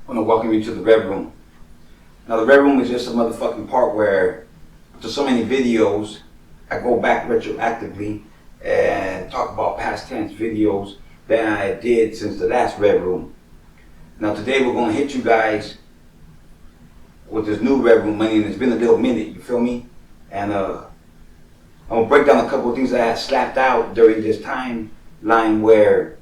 I want to welcome you to the Red Room. Now, the Red Room is just a motherfucking part where, after so many videos, I go back retroactively and talk about past tense videos that I did since the last Red Room. Now, today we're going to hit you guys with this new Red Room money, and it's been a little minute, you feel me? And I'm going to break down a couple of things that I had slapped out during this timeline where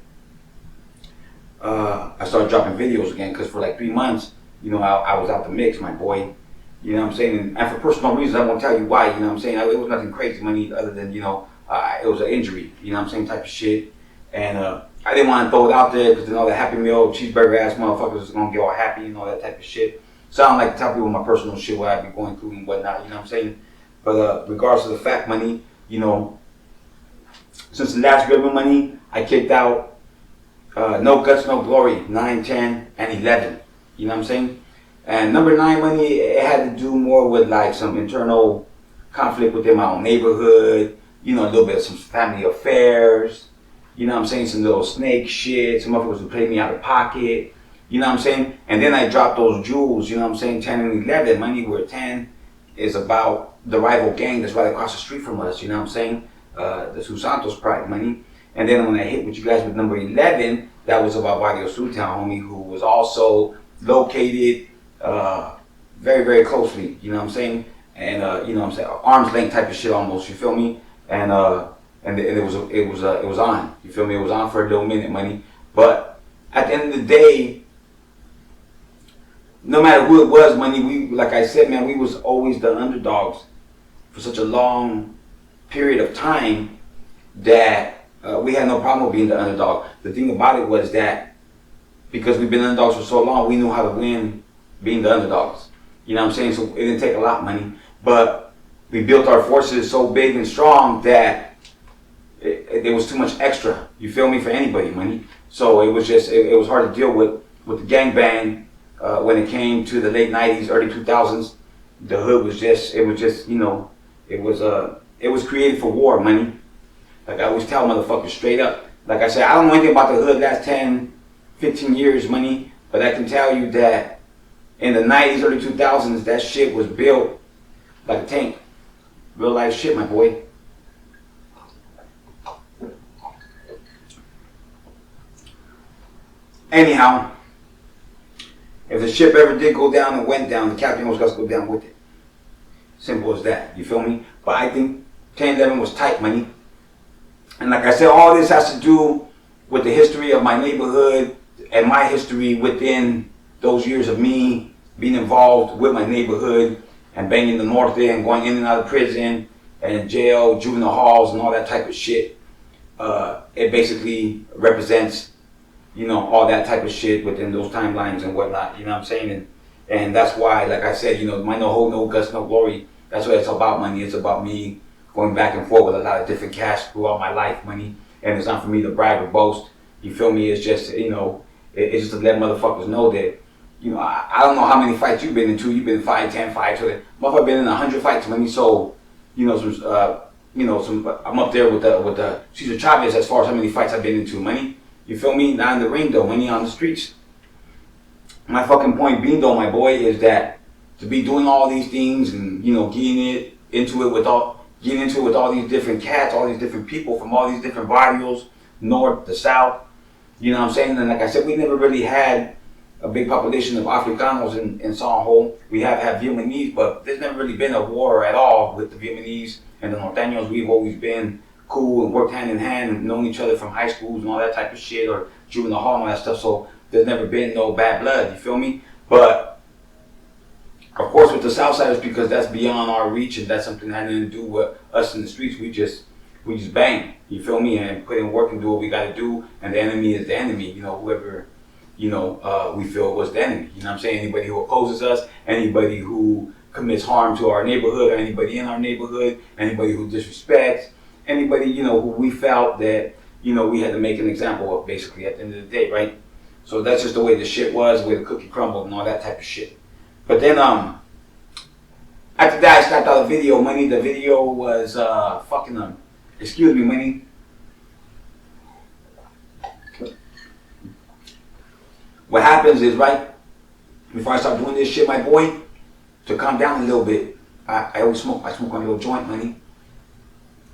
I started dropping videos again, because for like 3 months, you know, I was out the mix, my boy. You know what I'm saying? And for personal reasons, I won't tell you why, you know what I'm saying? It was nothing crazy money other than, you know, it was an injury, you know what I'm saying, type of shit. And I didn't want to throw it out there because, you know, the Happy Meal, cheeseburger ass motherfuckers is going to get all happy and all that type of shit. So I don't like to tell people my personal shit, what I've been going through and whatnot, you know what I'm saying? But regardless of the fact, money, you know, since the last Red Room money, I kicked out No Guts, No Glory, 9, 10, and 11. You know what I'm saying? And number 9 money, it had to do more with like some internal conflict within my own neighborhood, you know, a little bit of some family affairs, you know what I'm saying? Some little snake shit, some motherfuckers would play me out of pocket, you know what I'm saying? And then I dropped those jewels, you know what I'm saying? 10 and 11 money, where 10 is about the rival gang that's right across the street from us, you know what I'm saying? The Sus Santos Pride money. And then when I hit with you guys with number 11, that was about Barrio Sutown, homie, who was also located very, very closely, you know what I'm saying? And you know what I'm saying, arm's length type of shit almost, you feel me? And it was on, you feel me? It was on for a little minute, money. But at the end of the day, no matter who it was, money, we, like I said, man, we was always the underdogs for such a long period of time that we had no problem with being the underdog. The thing about it was that because we've been underdogs for so long, we knew how to win being the underdogs. You know what I'm saying? So it didn't take a lot of money, but we built our forces so big and strong that there was too much extra. You feel me? For anybody, money. So it was just, it was hard to deal with the gangbang when it came to the late 90s, early 2000s. The hood was just, you know, it was created for war, money. Like I always tell motherfuckers straight up. Like I said, I don't know anything about the hood last 10, 15 years, money, but I can tell you that in the 90s, early 2000s, that shit was built like a tank. Real life shit, my boy. Anyhow, if the ship ever did go down and went down, the captain was going to go down with it. Simple as that, you feel me? But I think 10, 11 was tight, money. And like I said, all this has to do with the history of my neighborhood and my history within those years of me being involved with my neighborhood and banging the North End, going in and out of prison and jail, juvenile halls and all that type of shit. It basically represents, you know, all that type of shit within those timelines and whatnot, you know what I'm saying? And that's why, like I said, you know, my No Guts, No Glory, that's what it's about, money. It's about me going back and forth with a lot of different cats throughout my life, money. And it's not for me to brag or boast. You feel me? It's just, you know, it's just to let motherfuckers know that, you know, I don't know how many fights you've been into. You've been in 5, 10 fights. Motherfucker been in 100 fights, money. So, you know, I'm up there with the Cesar Chavez as far as how many fights I've been into, money. You feel me? Not in the ring though, money, on the streets. My fucking point being though, my boy, is that to be doing all these things and, you know, getting into it with all these different cats, all these different people from all these different barrios, north to south, you know what I'm saying? And like I said, we never really had a big population of Africanos in San Ho. We have had Vietnamese, but there's never really been a war at all with the Vietnamese and the Norteños. We've always been cool and worked hand in hand and known each other from high schools and all that type of shit, or juvenile hall and all that stuff. So there's never been no bad blood, you feel me? But of course, with the Southsiders, because that's beyond our reach and that's something that had nothing to do with us in the streets, we just bang, you feel me, and put in work and do what we got to do. And the enemy is the enemy, you know, whoever, you know, we feel was the enemy. You know what I'm saying? Anybody who opposes us, anybody who commits harm to our neighborhood or anybody in our neighborhood, anybody who disrespects, anybody, you know, who we felt that, you know, we had to make an example of, basically, at the end of the day, right? So that's just the way the shit was, the way the cookie crumbled and all that type of shit. But then, after that, I snapped out a video, money. The video was, excuse me, money. What happens is, right, before I start doing this shit, my boy, to calm down a little bit, I always smoke. I smoke on a little joint, money.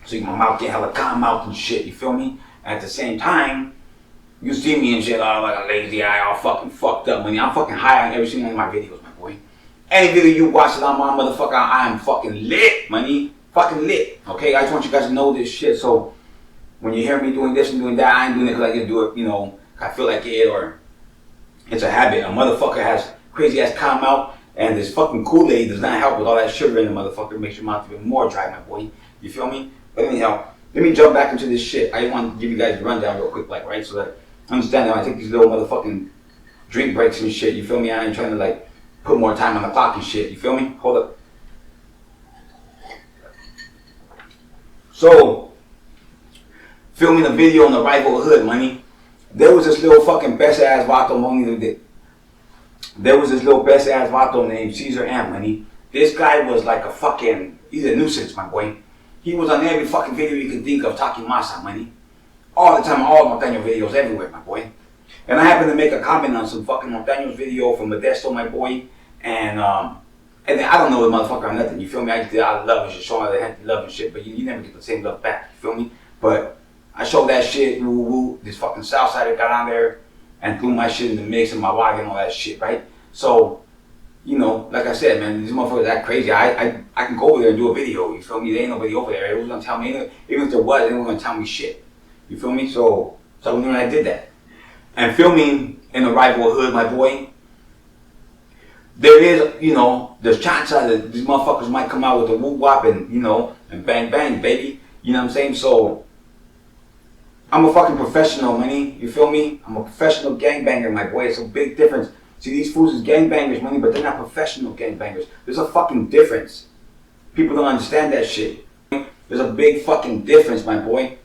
So my mouth get hella calm out and shit, you feel me? At the same time, you see me and shit, all like a lazy eye, all fucking fucked up, money. I'm fucking high on every single one of my videos, my boy. Any video you watch that I'm on, motherfucker, I am fucking lit, money. Fucking lit, okay? I just want you guys to know this shit, so when you hear me doing this and doing that, I ain't doing it because I can do it, you know, I feel like it, or it's a habit. A motherfucker has crazy ass calm out, and this fucking Kool-Aid does not help with all that sugar in the motherfucker. It makes your mouth even more dry, my boy. You feel me? But anyhow, let me jump back into this shit. I just want to give you guys a rundown real quick, like, right? So that I understand that when I take these little motherfucking drink breaks and shit, you feel me? I ain't trying to, like, put more time on the clock and shit. You feel me? Hold up. So, filming a video on the rival hood, money. There was this little fucking best ass vato, money. There was this little best ass vato named Caesar M, money. This guy was like a fucking, he's a nuisance, my boy. He was on every fucking video you can think of talking masa, money. All the time, all Montaño videos everywhere, my boy. And I happened to make a comment on some fucking Montaños video from Modesto, my boy. And then I don't know the motherfucker or nothing, you feel me? I just did out of love and shit, showing the healthy love and shit, but you never get the same love back, you feel me? But I showed that shit, woo woo, this fucking Southsider got on there and threw my shit in the mix and my wife and all that shit, right? So, you know, like I said, man, these motherfuckers that crazy. I can go over there and do a video, you feel me? There ain't nobody over there. Who's gonna tell me? Even if there was, they weren't gonna tell me shit. You feel me? So when I did that. And filming in the rival hood, my boy, there is, you know, there's chances that these motherfuckers might come out with a woo wop and, you know, and bang bang, baby. You know what I'm saying? So I'm a fucking professional, money. You feel me? I'm a professional gangbanger, my boy. It's a big difference. See, these fools is gangbangers, money, but they're not professional gangbangers. There's a fucking difference. People don't understand that shit. There's a big fucking difference, my boy.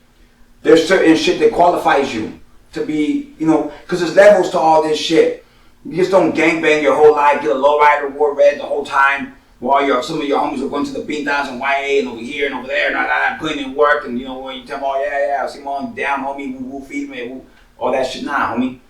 There's certain shit that qualifies you to be, you know, because there's levels to all this shit. You just don't gangbang your whole life, get a lowrider war red the whole time, while some of your homies are going to the Beatdowns and YA and over here and over there, and putting in work, and you know, when you tell them, oh yeah, see my down, homie, woo, feed me, woo, all that shit, nah, homie.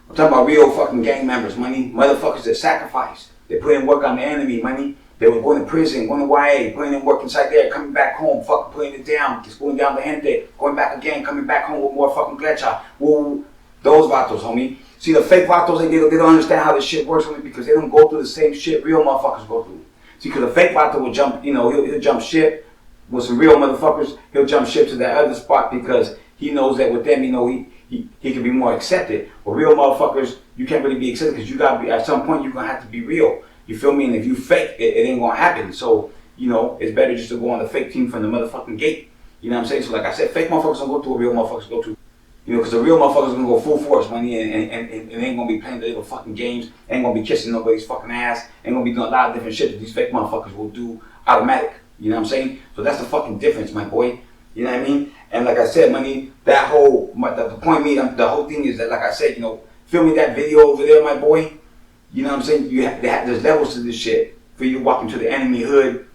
I'm talking about real fucking gang members, money. Motherfuckers that sacrifice. They put in work on the enemy, money. They were going to prison, going to YA, putting in work inside there, coming back home, fucking putting it down, just going down the gente, going back again, coming back home with more fucking glecha. Woo, those vatos, homie. See, the fake vatos, they don't understand how this shit works, homie, because they don't go through the same shit real motherfuckers go through. See, because the fake vato will jump, you know, he'll jump ship with some real motherfuckers. He'll jump ship to that other spot because he knows that with them, you know, he can be more accepted. But real motherfuckers, you can't really be accepted because you gotta be, at some point, you're gonna have to be real. You feel me? And if you fake, it ain't gonna happen. So, you know, it's better just to go on the fake team from the motherfucking gate. You know what I'm saying? So, like I said, fake motherfuckers don't go to what real motherfuckers go to. You know, because the real motherfuckers gonna go full force, money, and ain't gonna be playing the little fucking games, ain't gonna be kissing nobody's fucking ass, ain't gonna be doing a lot of different shit that these fake motherfuckers will do automatic. You know what I'm saying? So that's the fucking difference, my boy. You know what I mean? And like I said, money, that whole, the point being, the whole thing is that, like I said, you know, filming that video over there, my boy, you know what I'm saying? There's levels to this shit for you to walk into the enemy hood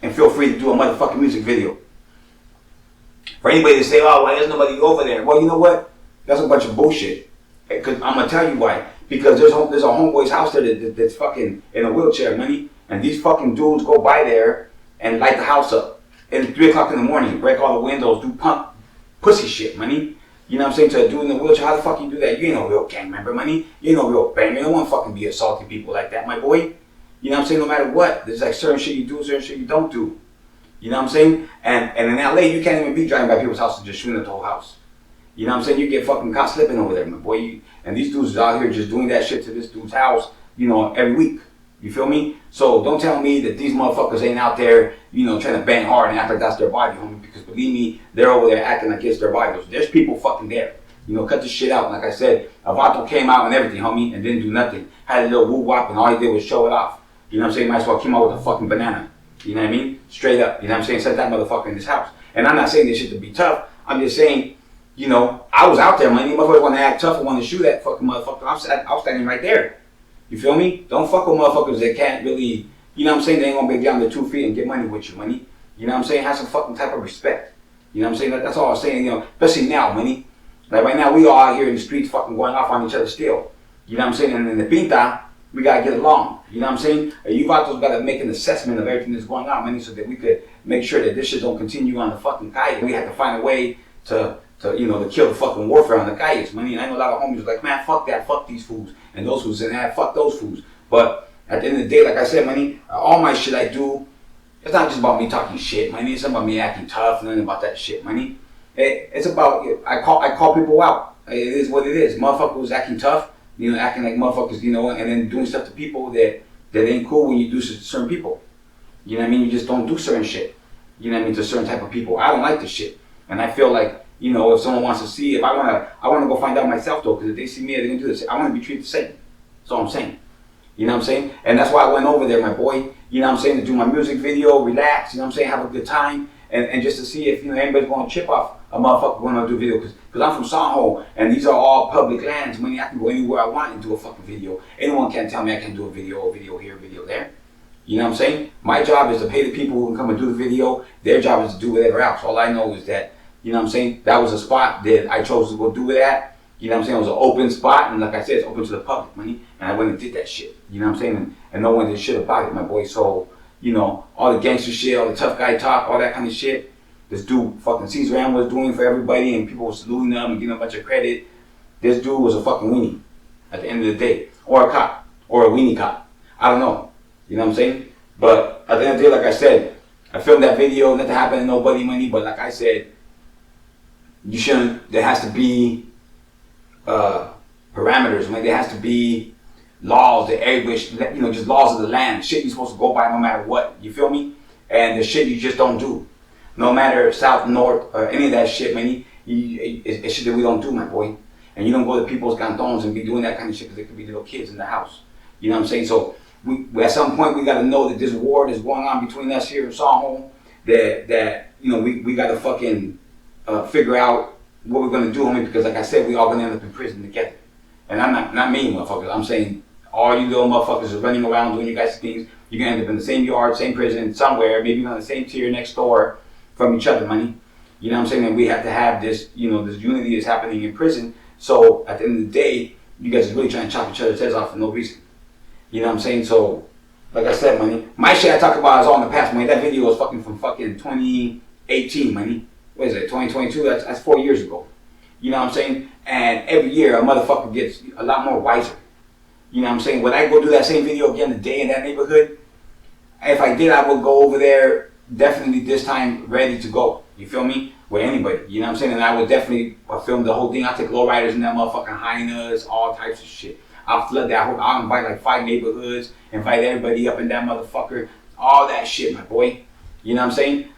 and feel free to do a motherfucking music video. For anybody to say, oh, why there's nobody over there? Well, you know what? That's a bunch of bullshit. Because I'm going to tell you why. Because there's a homeboy's house there that's fucking in a wheelchair, money. And these fucking dudes go by there and light the house up. And 3 o'clock in the morning, break all the windows, do punk pussy shit, money. You know what I'm saying? To a dude in the wheelchair, how the fuck you do that? You ain't no real gang member, money. You ain't no real banger. You don't want to fucking be assaulting people like that, my boy. You know what I'm saying? No matter what. There's like certain shit you do, certain shit you don't do. You know what I'm saying? And in LA, you can't even be driving by people's houses and just shooting at the whole house. You know what I'm saying? You get fucking caught slipping over there, my boy. And these dudes are out here just doing that shit to this dude's house, you know, every week. You feel me? So don't tell me that these motherfuckers ain't out there, you know, trying to bang hard and act like that's their body, homie. Because believe me, they're over there acting like it's their body. There's people fucking there. You know, cut this shit out. Like I said, Avato came out and everything, homie, and didn't do nothing. Had a little woo wop and all he did was show it off. You know what I'm saying? Might as well came out with a fucking banana. You know what I mean? Straight up. You know what I'm saying? Set that motherfucker in his house. And I'm not saying this shit to be tough. I'm just saying, you know, I was out there, man. You motherfuckers want to act tough and want to shoot that fucking motherfucker. I was standing right there. You feel me? Don't fuck with motherfuckers that can't really, you know what I'm saying? They ain't gonna be down to 2 feet and get money with you, money. You know what I'm saying? Have some fucking type of respect. You know what I'm saying? That's all I'm saying, you know, especially now, money. Like right now, we all out here in the streets fucking going off on each other still. You know what I'm saying? And in the pinta, we gotta get along. You know what I'm saying? You vatos gotta make an assessment of everything that's going on, man, so that we could make sure that this shit don't continue on the fucking calle. We have to find a way to kill the fucking warfare on the calles, man. And I know a lot of homies are like, man, fuck that, fuck these fools. And those fools saying, fuck those fools. But at the end of the day, like I said, man, all my shit I do, it's not just about me talking shit, man. It's not about me acting tough, nothing about that shit, man. It's about, I call people out. It is what it is. Motherfuckers acting tough, acting like motherfuckers, and then doing stuff to people that ain't cool when you do to certain people. You know what I mean? You just don't do certain shit. You know what I mean? To certain type of people. I don't like this shit. And I feel like, if someone wants to see, if I want to go find out myself though, because if they see me, they're going to do this. I want to be treated the same. That's all I'm saying. You know what I'm saying? And that's why I went over there, my boy, you know what I'm saying, to do my music video, relax, you know what I'm saying, have a good time, and just to see if, anybody's going to chip off a motherfucker when I do video, because I'm from Sanho, and these are all public lands, I can go anywhere I want and do a fucking video. Anyone can't tell me I can't do a video here, video there. You know what I'm saying? My job is to pay the people who can come and do the video. Their job is to do whatever else. All I know is that, you know what I'm saying, that was a spot that I chose to go do it at. You know what I'm saying? It was an open spot, and like I said, it's open to the public, money. And I went and did that shit. You know what I'm saying? And no one did shit about it, my boy. So, all the gangster shit, all the tough guy talk, all that kind of shit, this dude, fucking Caesar Am was doing for everybody, and people were saluting them and giving them a bunch of credit. This dude was a fucking weenie at the end of the day. Or a cop. Or a weenie cop. I don't know. You know what I'm saying? But at the end of the day, like I said, I filmed that video, nothing happened to nobody, money, but like I said, you shouldn't, there has to be parameters, man. There has to be laws that everybody should, just laws of the land. Shit you're supposed to go by no matter what. You feel me? And the shit you just don't do. No matter south, north, or any of that shit, man. It's shit that we don't do, my boy. And you don't go to people's cantons and be doing that kind of shit because there could be little kids in the house. You know what I'm saying? So we at some point we got to know that this war that's going on between us here in Sanho, that we got to fucking figure out what we're gonna do, homie, because like I said, we all gonna end up in prison together. And I'm not mean motherfuckers. I'm saying all you little motherfuckers are running around doing your guys' things. You're gonna end up in the same yard, same prison, somewhere, maybe on the same tier next door from each other, money. You know what I'm saying? And we have to have this, this unity is happening in prison. So at the end of the day, you guys are really trying to chop each other's heads off for no reason. You know what I'm saying? So, like I said, money, my shit I talk about is all in the past, money. That video was fucking from fucking 2018, money. What is it, 2022? That's 4 years ago. You know what I'm saying? And every year, a motherfucker gets a lot more wiser. You know what I'm saying? When I go do that same video again today in that neighborhood, if I did, I would go over there definitely this time ready to go. You feel me? With anybody. You know what I'm saying? And I would definitely film the whole thing. I'll take lowriders in that motherfucking hyenas, all types of shit. I'll flood that whole, I'll invite like 5 neighborhoods, invite everybody up in that motherfucker, all that shit, my boy. You know what I'm saying?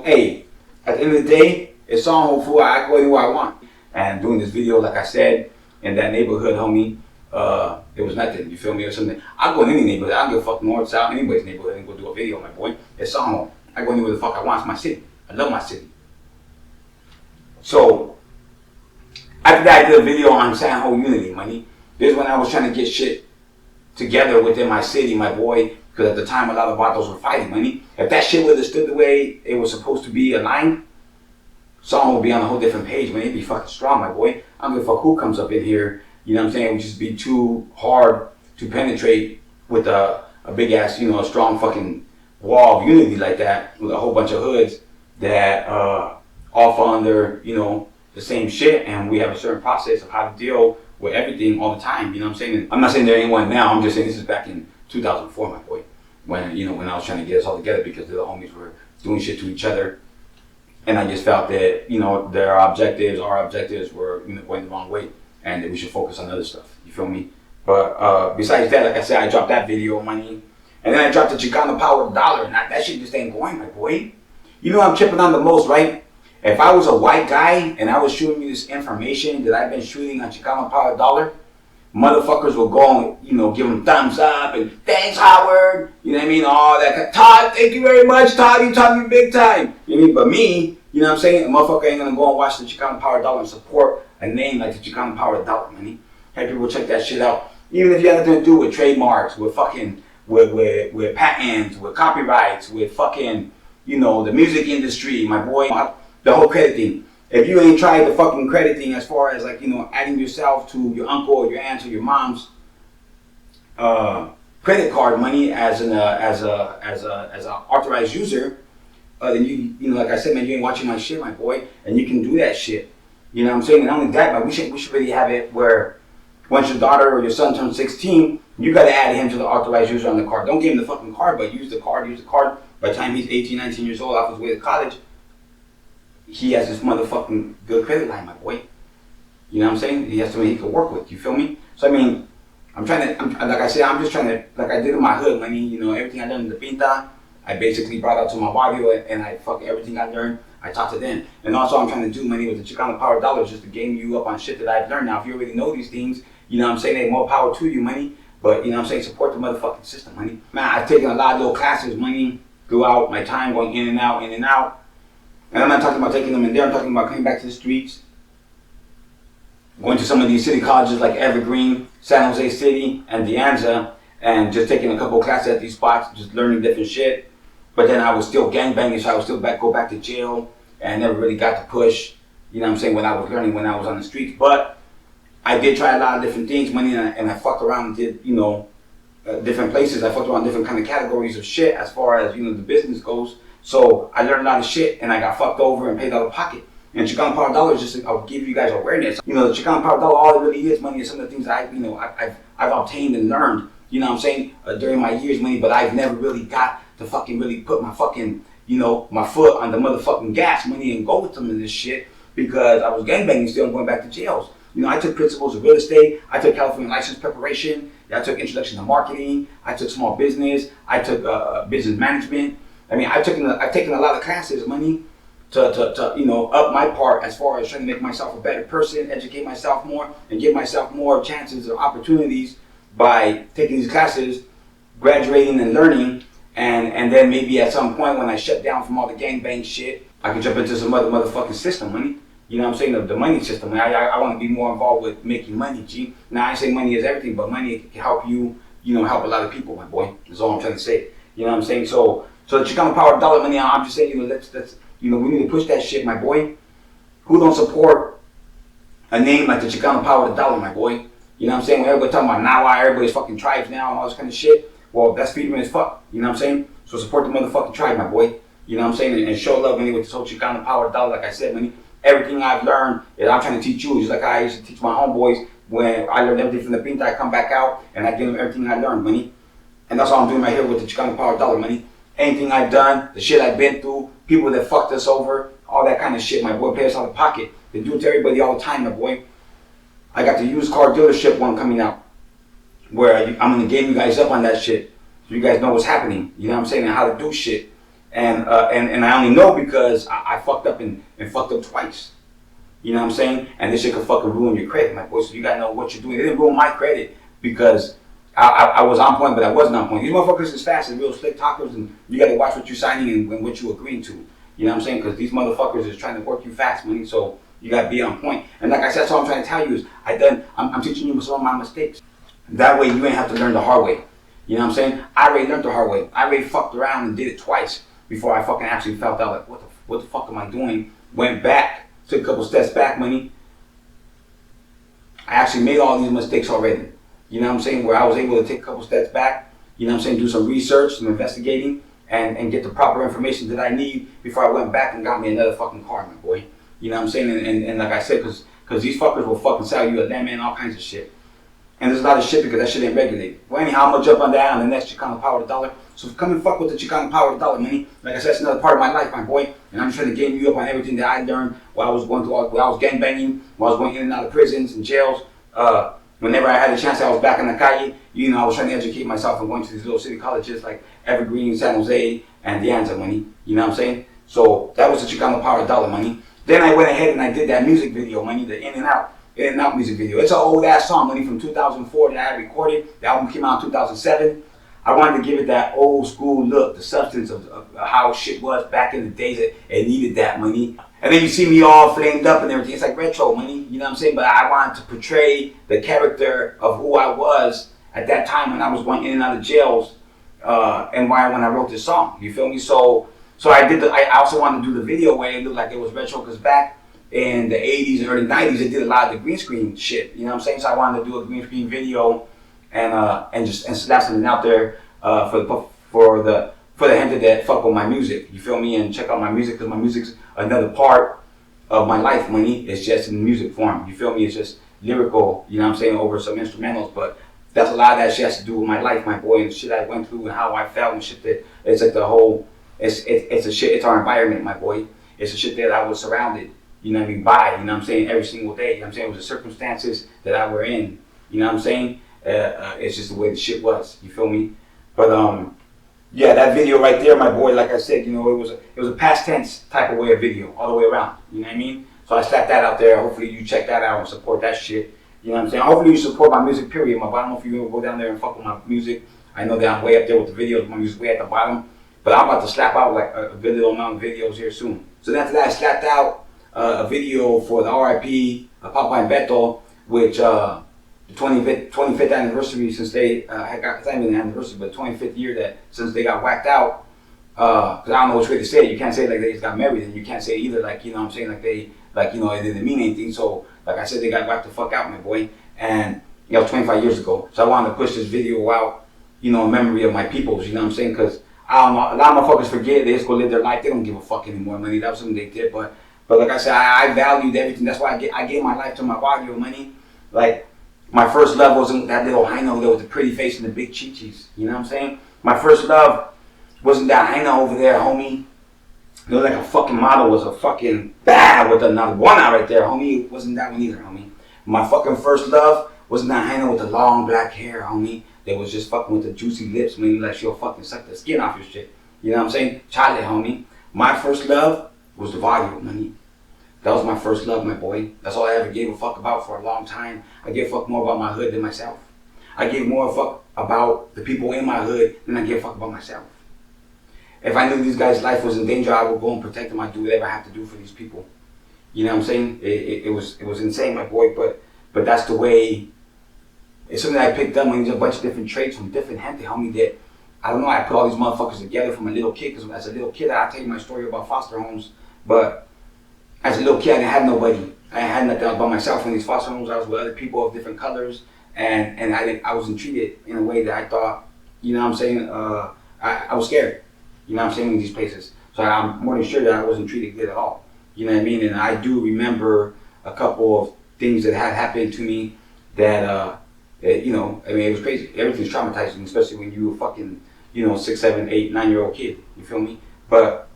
Hey, at the end of the day, it's Sanho, fool. I go anywhere I want. And doing this video, like I said, in that neighborhood, homie, it was nothing. You feel me or something? I go in any neighborhood. I don't give a fuck north, south, anybody's neighborhood and go do a video, my boy. It's Sanho. I go anywhere the fuck I want. It's my city. I love my city. So, after that, I did a video on Sanho Unity, money. This is when I was trying to get shit together within my city, my boy. Because at the time, a lot of vatos were fighting, money. If that shit would have stood the way it was supposed to be aligned, Sanho would be on a whole different page, man. It'd be fucking strong, my boy. I don't give a fuck who comes up in here. You know what I'm saying? It would just be too hard to penetrate with a big ass, a strong fucking wall of unity like that with a whole bunch of hoods that all fall under, the same shit. And we have a certain process of how to deal with everything all the time. You know what I'm saying? And I'm not saying there ain't one now. I'm just saying this is back in 2004, my boy. When I was trying to get us all together because the homies were doing shit to each other. And I just felt that, our objectives were going the wrong way and that we should focus on other stuff. You feel me? But besides that, like I said, I dropped that video, money. And then I dropped the Chicano Power Dollar. And that shit just ain't going, my boy. You know what I'm tripping on the most, right? If I was a white guy and I was shooting you this information that I've been shooting on Chicano Power Dollar, motherfuckers will go and, give them thumbs up and thanks, Howard. You know what I mean? All that. Todd, thank you very much, Todd. You taught me big time. You know what I mean? But me, you know what I'm saying? A motherfucker ain't gonna go and watch the Chicano Power Dollar and support a name like the Chicano Power Dollar, money. Hey, people check that shit out. Even if you have nothing to do with trademarks, with fucking, with patents, with copyrights, with fucking, the music industry, my boy, the whole credit thing. if you ain't tried the fucking credit thing as far as like, you know, adding yourself to your uncle or your aunt or your mom's credit card money as an authorized user, then you know, like I said, man, you ain't watching my shit, my boy, and you can do that shit. You know what I'm saying? And not only that, but we should really have it where once your daughter or your son turns 16, you got to add him to the authorized user on the card. Don't give him the fucking card, but use the card. By the time he's 18, 19 years old, off his way to college, he has this motherfucking good credit line, my boy. You know what I'm saying? He has somebody he can work with. You feel me? So I mean, like I said, I'm just trying to, like I did in my hood money. You know, everything I learned in the pinta, I basically brought out to my barrio, and I fucking everything I learned, I taught to them. And also, I'm trying to do money with the Chicano Power Dollars, just to game you up on shit that I've learned. Now, if you already know these things, you know what I'm saying, they more power to you, money. But, you know what I'm saying, support the motherfucking system, money. Man, I've taken a lot of little classes, money, throughout my time, going in and out, in and out. And I'm not talking about taking them in there, I'm talking about coming back to the streets, going to some of these city colleges like Evergreen, San Jose City, and De Anza, and just taking a couple of classes at these spots, just learning different shit. But then I was still gangbanging, so I would still go back to jail, and I never really got to push, you know what I'm saying, when I was learning, when I was on the streets. But I did try a lot of different things, money, and I fucked around and did, you know, different places. I fucked around different kind of categories of shit as far as, you know, the business goes. So I learned a lot of shit, and I got fucked over and paid out of pocket. And Chicano Power Dollar is just, I'll give you guys awareness. You know, the Chicano Power Dollar, all it really is, money, is some of the things I've obtained and learned, you know what I'm saying, during my years, money, but I've never really got to fucking really put my fucking, you know, my foot on the motherfucking gas, money, and go with them in this shit, because I was gangbanging still and going back to jails. You know, I took principles of real estate, I took California license preparation, I took introduction to marketing, I took small business, I took business management. I mean, I've taken a lot of classes, money, to you know, up my part as far as trying to make myself a better person, educate myself more, and give myself more chances or opportunities by taking these classes, graduating and learning, and then maybe at some point when I shut down from all the gangbang shit, I can jump into some other motherfucking system, money. You know what I'm saying? The money system. I want to be more involved with making money, G. Now, I say money is everything, but money can help you, you know, help a lot of people, my boy. That's all I'm trying to say. You know what I'm saying? So the Chicano Power Dollar, money, I'm just saying, you know, let's you know, we need to push that shit, my boy. Who don't support a name like the Chicano Power Dollar, my boy? You know what I'm saying? When everybody talking about now, everybody's fucking tribes now and all this kind of shit, well, that's freedom as fuck. You know what I'm saying? So support the motherfucking tribe, my boy. You know what I'm saying? And show love, money, with this whole Chicano Power Dollar, like I said, money. Everything I've learned is I'm trying to teach you, just like I used to teach my homeboys when I learned everything from the pinta. I come back out and I give them everything I learned, money. And that's all I'm doing right here with the Chicano Power Dollar, money. Anything I've done, the shit I've been through, people that fucked us over, all that kind of shit, my boy, pay us out of pocket. They do it to everybody all the time, my boy. I got the used car dealership one coming out where I'm gonna game you guys up on that shit so you guys know what's happening. You know what I'm saying? And how to do shit. And I only know because I fucked up and fucked up twice. You know what I'm saying? And this shit could fucking ruin your credit, my boy. So you gotta know what you're doing. It didn't ruin my credit because I was on point, but I wasn't on point. These motherfuckers is fast and real slick talkers, and you gotta watch what you're signing and what you're agreeing to. You know what I'm saying? Because these motherfuckers is trying to work you fast, money. So you gotta be on point. And like I said, that's all I'm trying to tell you is I'm teaching you some of my mistakes. That way you ain't have to learn the hard way. You know what I'm saying? I already learned the hard way. I already fucked around and did it twice before I fucking actually felt out like, what the fuck am I doing? Went back, took a couple steps back, money. I actually made all these mistakes already. You know what I'm saying? Where I was able to take a couple steps back, you know what I'm saying, do some research, some investigating, and get the proper information that I need before I went back and got me another fucking car, my boy. You know what I'm saying? And like I said, because these fuckers will fucking sell you a lemon and all kinds of shit. And there's a lot of shit because that shit ain't regulated. Well, anyhow, I'm gonna jump on that on the next Chicano Power Dollar. So come and fuck with the Chicano Power Dollar, money. Like I said, it's another part of my life, my boy. And I'm just trying to game you up on everything that I learned while I was going through, while I was gangbanging, while I was going in and out of prisons and jails. Whenever I had a chance, I was back in the calle. You know, I was trying to educate myself and going to these little city colleges like Evergreen, San Jose, and De Anza, money. You know what I'm saying? So that was the Chicano Power Dollar, money. Then I went ahead and I did that music video, money, the In and Out music video. It's an old ass song, money, from 2004 that I had recorded. The album came out in 2007. I wanted to give it that old school look, the substance of how shit was back in the days. It needed that, money. And then you see me all flamed up and everything. It's like retro, money. You know what I'm saying? But I wanted to portray the character of who I was at that time when I was going in and out of jails, and when I wrote this song. You feel me? So I also wanted to do the video where it looked like it was retro, because back in the 80s and early 90s, they did a lot of the green screen shit. You know what I'm saying? So I wanted to do a green screen video and slap something out there for the gente that fuck with my music. You feel me? And check out my music, because my music's another part of my life, money. It's just in music form. You feel me? It's just lyrical, you know what I'm saying, over some instrumentals, but that's a lot of that shit has to do with my life, my boy, and the shit I went through and how I felt and shit that it's like the whole, it's our environment, my boy. It's the shit that I was surrounded, you know what I mean, by, you know what I'm saying, every single day, you know what I'm saying, it was the circumstances that I were in, you know what I'm saying, it's just the way the shit was, you feel me, but yeah, that video right there, my boy, like I said, you know, it was a past tense type of way of video, all the way around, you know what I mean? So I slapped that out there. Hopefully you check that out and support that shit. You know what I'm saying? Hopefully you support my music, period. I don't know if you ever go down there and fuck with my music. I know that I'm way up there with the videos. My music's way at the bottom. But I'm about to slap out like a good little amount of videos here soon. So after that, I slapped out a video for the RIP Papa and Beto, which the 25th anniversary since they had got, it's not even an anniversary, but 25th year that since they got whacked out. Because I don't know which way to say it. You can't say like they just got married, and you can't say either like, you know what I'm saying, like they, like, you know, it didn't mean anything. So, like I said, they got whacked the fuck out, my boy. And, you know, 25 years ago. So I wanted to push this video out, you know, in memory of my peoples, you know what I'm saying? Because, I don't know, a lot of motherfuckers forget, they just go live their life. They don't give a fuck anymore, money. That was something they did. But like I said, I valued everything. That's why I gave my life to my barrio, money. Like, my first love wasn't that little Jaino there with the pretty face and the big chichis. You know what I'm saying? My first love wasn't that Jaino over there, homie. It was like a fucking model, was a fucking bad with another one out right there, homie. It wasn't that one either, homie. My fucking first love wasn't that Jaino with the long black hair, homie. That was just fucking with the juicy lips, man. Like she'll fucking suck the skin off your shit. You know what I'm saying? Charlie, homie. My first love was the barrio, money. That was my first love, my boy. That's all I ever gave a fuck about for a long time. I gave a fuck more about my hood than myself. I gave more a fuck about the people in my hood than I gave a fuck about myself. If I knew these guys' life was in danger, I would go and protect them. I'd do whatever I have to do for these people. You know what I'm saying? It was insane, my boy. But that's the way. It's something I picked up when there's a bunch of different traits from different gente, homie. That I don't know. I put all these motherfuckers together from a little kid. Because as a little kid, I'll tell you my story about foster homes. But as a little kid, I didn't have nobody. I had nothing about myself in these foster homes. I was with other people of different colors, and I wasn't treated in a way that I thought. You know what I'm saying? I was scared. You know what I'm saying, in these places. So I'm more than sure that I wasn't treated good at all. You know what I mean? And I do remember a couple of things that had happened to me that, you know, I mean, it was crazy. Everything's traumatizing, especially when you were fucking, you know, 6, 7, 8, 9-year-old kid. You feel me? But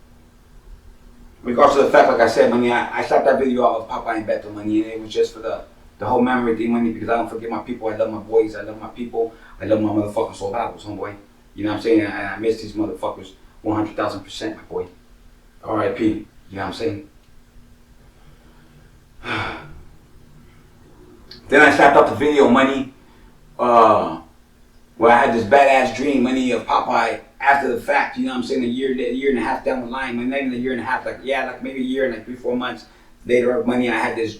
regards to the fact, like I said, money, I slapped that video out of Papa and Beto, money, and it was just for the whole memory thing, money, because I don't forget my people. I love my boys. I love my people. I love my motherfucking soldados, homeboy. You know what I'm saying? And I miss these motherfuckers 100,000%, my boy. R.I.P. You know what I'm saying? Then I slapped out the video, money, where I had this badass dream, money, of Popeye after the fact. You know what I'm saying? A year and a half down the line, not even a year and a half, like maybe a year and like 3-4 months later, money, I had this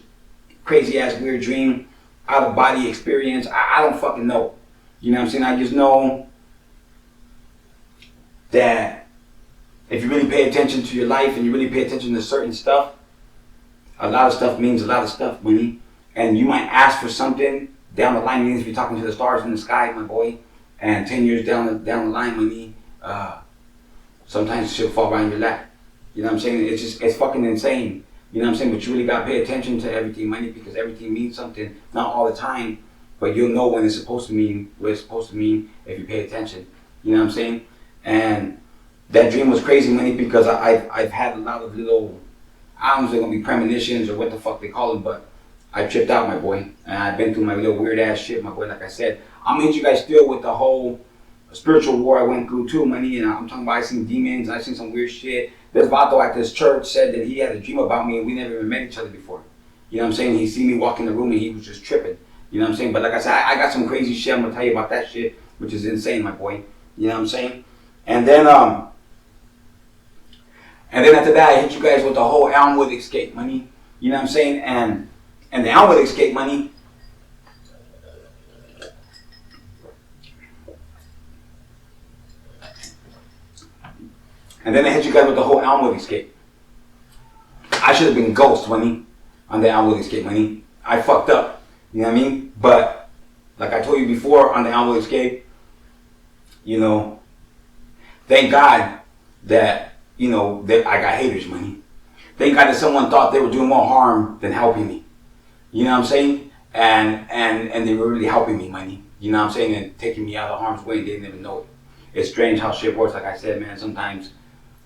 crazy ass weird dream, out of body experience. I don't fucking know. You know what I'm saying? I just know that if you really pay attention to your life and you really pay attention to certain stuff, a lot of stuff means a lot of stuff, money. And you might ask for something down the line, means if you're talking to the stars in the sky, my boy, and 10 years down the line, money, sometimes she'll fall right in your lap. You know what I'm saying? It's fucking insane. You know what I'm saying? But you really gotta pay attention to everything, money, because everything means something. Not all the time, but you'll know when it's supposed to mean what it's supposed to mean if you pay attention. You know what I'm saying? And that dream was crazy, money, because I've had a lot of little, I don't know if they're gonna be premonitions or what the fuck they call them, but I tripped out, my boy, and I've been through my little weird ass shit, my boy. Like I said, I'm gonna hit you guys still with the whole spiritual war I went through too, money. And I'm talking about I seen demons, I seen some weird shit. This Vato at this church said that he had a dream about me and we never even met each other before. You know what I'm saying? He seen me walk in the room and he was just tripping. You know what I'm saying? But like I said, I got some crazy shit. I'm gonna tell you about that shit, which is insane, my boy. You know what I'm saying? And then after that, I hit you guys with the whole Elmwood escape, money. You know what I'm saying? And the Elmwood escape, money. And then I hit you guys with the whole Elmwood escape. I should have been Ghost, money. on the Downward Escape, money. I fucked up. You know what I mean? But like I told you before on the Downward Escape, you know, thank God that, you know, that I got haters, money. Thank God that someone thought they were doing more harm than helping me. You know what I'm saying? And they were really helping me, money. You know what I'm saying? And taking me out of harm's way and they didn't even know it. It's strange how shit works. Like I said, man, sometimes,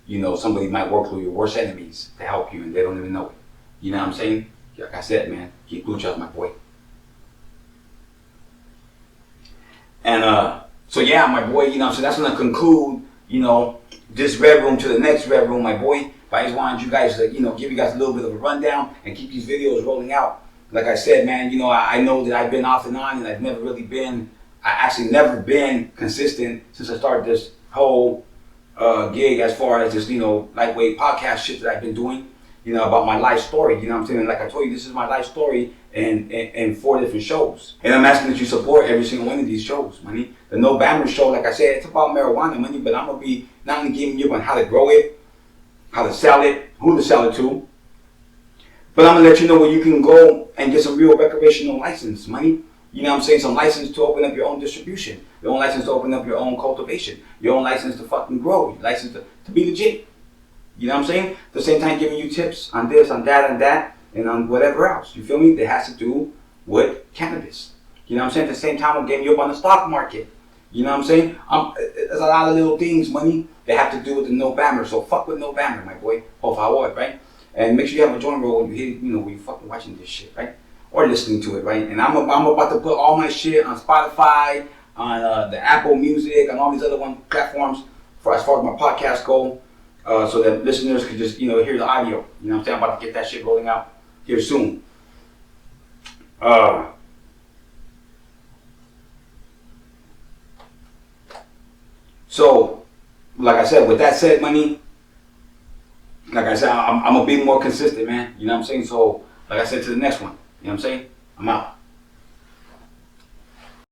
you know, somebody might work through your worst enemies to help you and they don't even know it. You know what I'm saying? Like I said, man, keep blue chucks, my boy. And so yeah, my boy, you know, so that's gonna conclude, you know, this Red Room to the next Red Room, my boy. But I just wanted you guys to, you know, give you guys a little bit of a rundown and keep these videos rolling out. Like I said, man, you know, I know that I've been off and on and I've never really been, I actually never been consistent since I started this whole gig as far as this, you know, lightweight podcast shit that I've been doing, you know, about my life story. You know what I'm saying? And like I told you, this is my life story in 4 different shows. And I'm asking that you support every single one of these shows, money. The No Bammer show, like I said, it's about marijuana, money, but I'm going to be not only giving you on how to grow it, how to sell it, who to sell it to, but I'm going to let you know where you can go and get some real recreational license, money. You know what I'm saying? Some license to open up your own distribution, your own license to open up your own cultivation, your own license to fucking grow, your license to be legit. You know what I'm saying? At the same time giving you tips on this, on that, and on whatever else. You feel me? That has to do with cannabis. You know what I'm saying? At the same time, I'm getting you up on the stock market. You know what I'm saying? There's a lot of little things, money, that have to do with the No Bammer. So fuck with No Bammer, my boy. Por favor, right? And make sure you have a joint roll when you hear, you know, when you're fucking watching this shit, right? Or listening to it, right? And I'm about to put all my shit on Spotify, on the Apple Music, on all these other platforms as far as my podcast go, so that listeners can just, you know, hear the audio. You know what I'm saying? I'm about to get that shit rolling out here soon. So, like I said, with that said, money, like I said, I'm going to be more consistent, man. You know what I'm saying? So, like I said, to the next one. You know what I'm saying? I'm out.